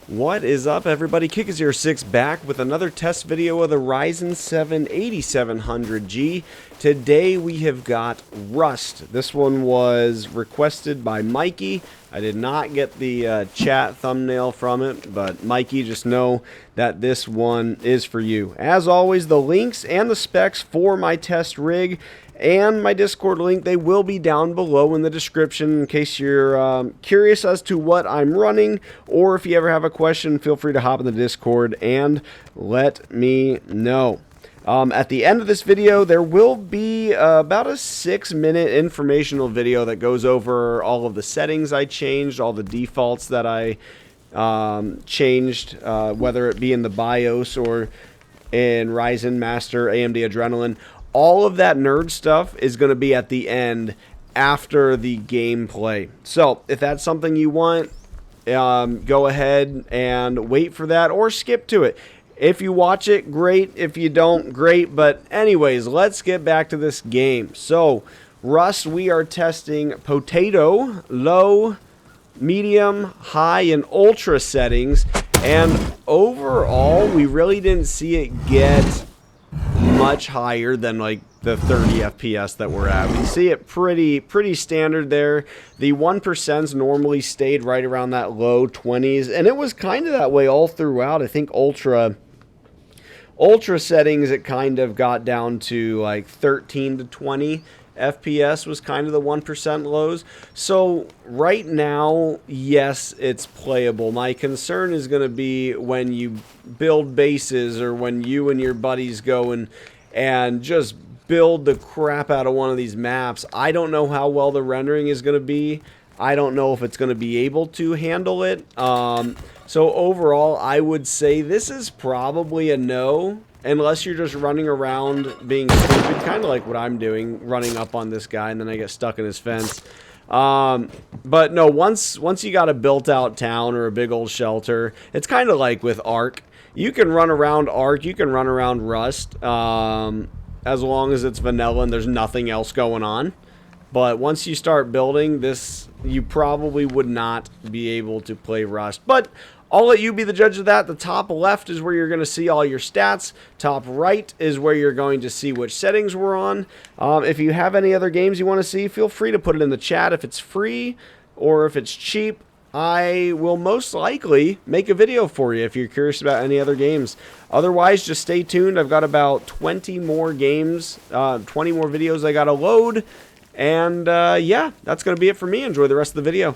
What is up, everybody? Kick06 back with another test video of the Ryzen 7 8700G. Today we have got Rust. This one was requested by Mikey. I did not get the chat thumbnail from it, but Mikey, just know that this one is for you. As always, the links and the specs for my test rig and my Discord link, they will be down below in the description in case you're curious as to what I'm running, or if you ever have a question, feel free to hop in the Discord and let me know. At the end of this video, there will be about a 6-minute informational video that goes over all of the settings I changed, all the defaults that I changed, whether it be in the BIOS or in Ryzen Master, AMD Adrenalin. All of that nerd stuff is going to be at the end after the gameplay. So if that's something you want, go ahead and wait for that or skip to it. If you watch it, great. If you don't, great. But anyways, let's get back to this game. So Rust, we are testing potato, low, medium, high, and ultra settings. And overall, we really didn't see it get much higher than like the 30 FPS that we're at. We see it pretty standard there. The 1%'s normally stayed right around that low 20s, and it was kind of that way all throughout. I think ultra settings, it kind of got down to like 13 to 20 FPS was kind of the 1% lows. So right now, yes, it's playable. My concern is going to be when you build bases, or when you and your buddies go and just build the crap out of one of these maps. I don't know how well the rendering is going to be. I don't know if it's going to be able to handle it. So overall, I would say this is probably a no. Unless you're just running around being stupid, kind of like what I'm doing, running up on this guy and then I get stuck in his fence. But no, once you got a built-out town or a big old shelter, it's kind of like with Ark. You can run around Ark, you can run around Rust, as long as it's vanilla and there's nothing else going on. But once you start building this, you probably would not be able to play Rust. But I'll let you be the judge of that. The top left is where you're going to see all your stats. Top right is where you're going to see which settings we're on. If you have any other games you want to see, feel free to put it in the chat. If it's free or if it's cheap, I will most likely make a video for you if you're curious about any other games. Otherwise, just stay tuned. I've got about 20 more games, 20 more videos I got to load. And yeah, that's going to be it for me. Enjoy the rest of the video.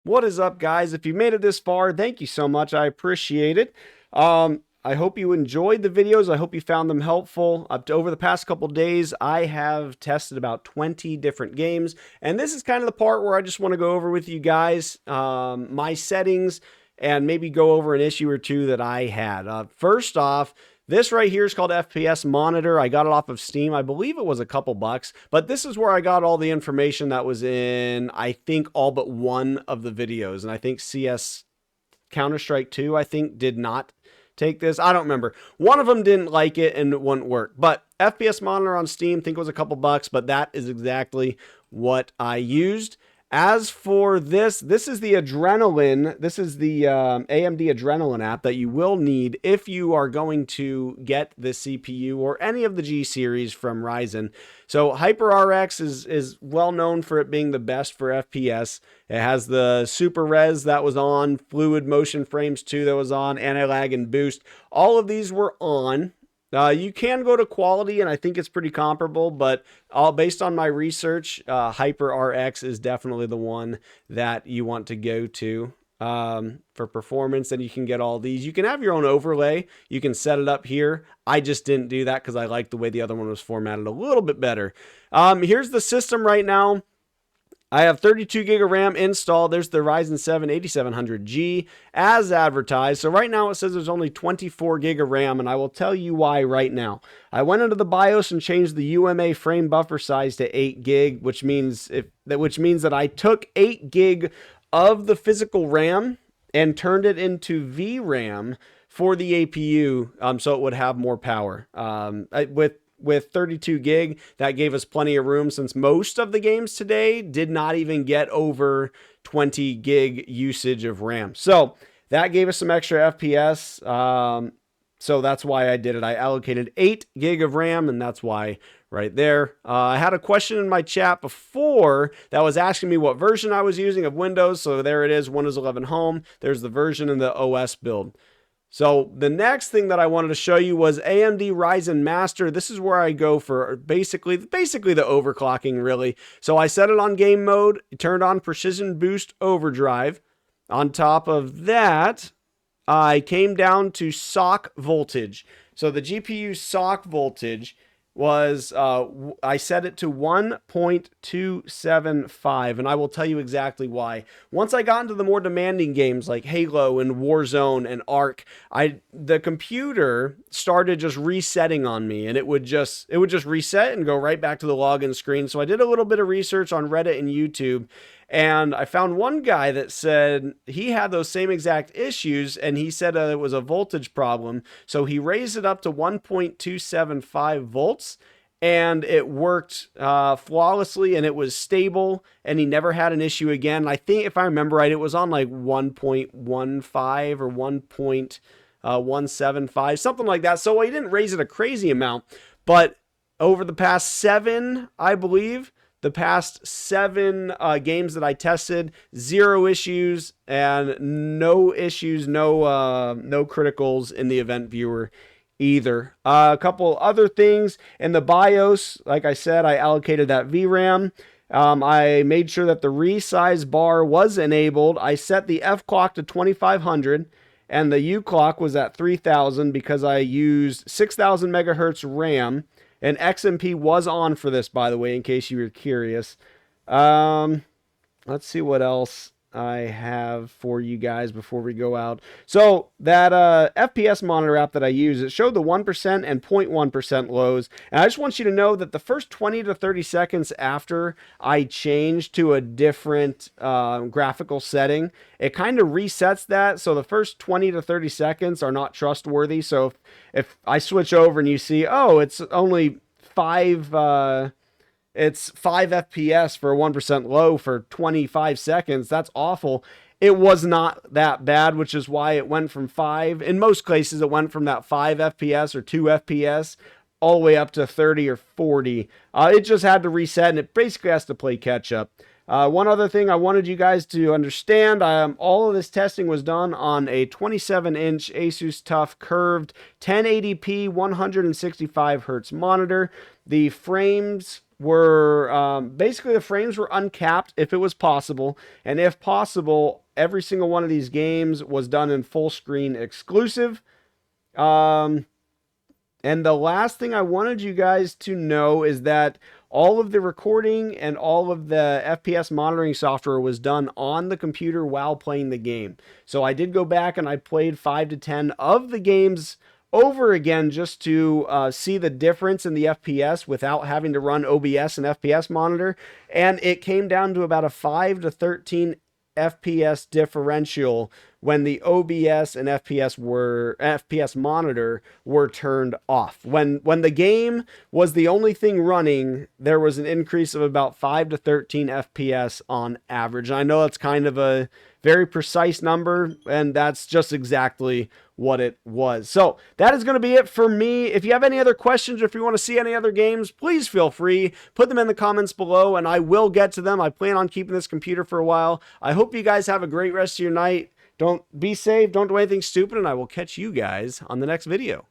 What is up, guys? If you made it this far, thank you so much. I appreciate it. I hope you enjoyed the videos. I hope you found them helpful. Up to over the past couple days, I have tested about 20 different games, and this is kind of the part where I just want to go over with you guys my settings and maybe go over an issue or two that I had. First off, this right here is called FPS Monitor. I got it off of Steam. I believe it was a couple bucks, but this is where I got all the information that was in, I think, all but one of the videos. And I think CS Counter-Strike 2, I think, did not take this. I don't remember. One of them didn't like it and it wouldn't work. But FPS Monitor on Steam, I think it was a couple bucks, but that is exactly what I used. As for this is the Adrenaline. This is the AMD Adrenaline app that you will need if you are going to get the CPU or any of the G series from Ryzen. So HyperRX is well known for it being the best for FPS. It has the Super Res that was on, Fluid Motion Frames 2 that was on, Anti-Lag and Boost. All of these were on. You can go to quality, and I think it's pretty comparable, but based on my research, HyperRX is definitely the one that you want to go to for performance, and you can get all these. You can have your own overlay. You can set it up here. I just didn't do that because I like the way the other one was formatted a little bit better. Here's the system right now. I have 32 gig of RAM installed. There's the Ryzen 7 8700G as advertised. So right now it says there's only 24 gig of RAM, and I will tell you why right now. I went into the BIOS and changed the UMA frame buffer size to 8 gig, which means that I took 8 gig of the physical RAM and turned it into VRAM for the APU, so it would have more power. With 32 gig, that gave us plenty of room since most of the games today did not even get over 20 gig usage of RAM. So that gave us some extra FPS. So that's why I did it. I allocated 8 gig of RAM, and that's why right there. I had a question in my chat before that was asking me what version I was using of Windows. So there it is, Windows 11 Home. There's the version in the OS build. So the next thing that I wanted to show you was AMD Ryzen Master. This is where I go for basically the overclocking, really. So I set it on game mode, turned on Precision Boost Overdrive. On top of that, I came down to sock voltage. So the GPU sock voltage was, I set it to 1.275, and I will tell you exactly why. Once I got into the more demanding games like Halo and Warzone and Ark, the computer started just resetting on me, and it would just reset and go right back to the login screen. So I did a little bit of research on Reddit and YouTube, and I found one guy that said he had those same exact issues, and he said it was a voltage problem. So he raised it up to 1.275 volts, and it worked flawlessly, and it was stable, and he never had an issue again. I think, if I remember right, it was on like 1.15 or 1.175, something like that. So he didn't raise it a crazy amount, but over the past 7, I believe, the past 7 games that I tested, 0 issues and no issues, no criticals in the event viewer either. A couple other things in the BIOS, like I said, I allocated that VRAM. I made sure that the resize bar was enabled. I set the F clock to 2500 and the U clock was at 3000 because I used 6000 megahertz RAM. And XMP was on for this, by the way, in case you were curious. Let's see what else I have for you guys before we go out. So that FPS monitor app that I use, it showed the 1% and 0.1% lows. And I just want you to know that the first 20 to 30 seconds after I changed to a different graphical setting, it kind of resets that. So the first 20 to 30 seconds are not trustworthy. So if I switch over and you see, oh, it's only 5 FPS for a 1% low for 25 seconds. That's awful. It was not that bad, which is why it went from 5. In most cases, it went from that 5 FPS or 2 FPS all the way up to 30 or 40. It just had to reset, and it basically has to play catch up. One other thing I wanted you guys to understand, all of this testing was done on a 27-inch Asus TUF curved 1080p 165 hertz monitor. The frames were basically the frames were uncapped if it was possible, and if possible, every single one of these games was done in full screen exclusive. Um, and the last thing I wanted you guys to know is that all of the recording and all of the FPS monitoring software was done on the computer while playing the game. So I did go back and I played 5 to 10 of the games over again just to see the difference in the FPS without having to run OBS and FPS monitor. And it came down to about a 5 to 13 FPS differential when the OBS and FPS monitor were turned off. When the game was the only thing running, there was an increase of about 5 to 13 FPS on average. And I know that's kind of a very precise number, and that's just exactly what it was. So that is going to be it for me. If you have any other questions or if you want to see any other games, please feel free. Put them in the comments below and I will get to them. I plan on keeping this computer for a while. I hope you guys have a great rest of your night. Don't be safe. Don't do anything stupid. And I will catch you guys on the next video.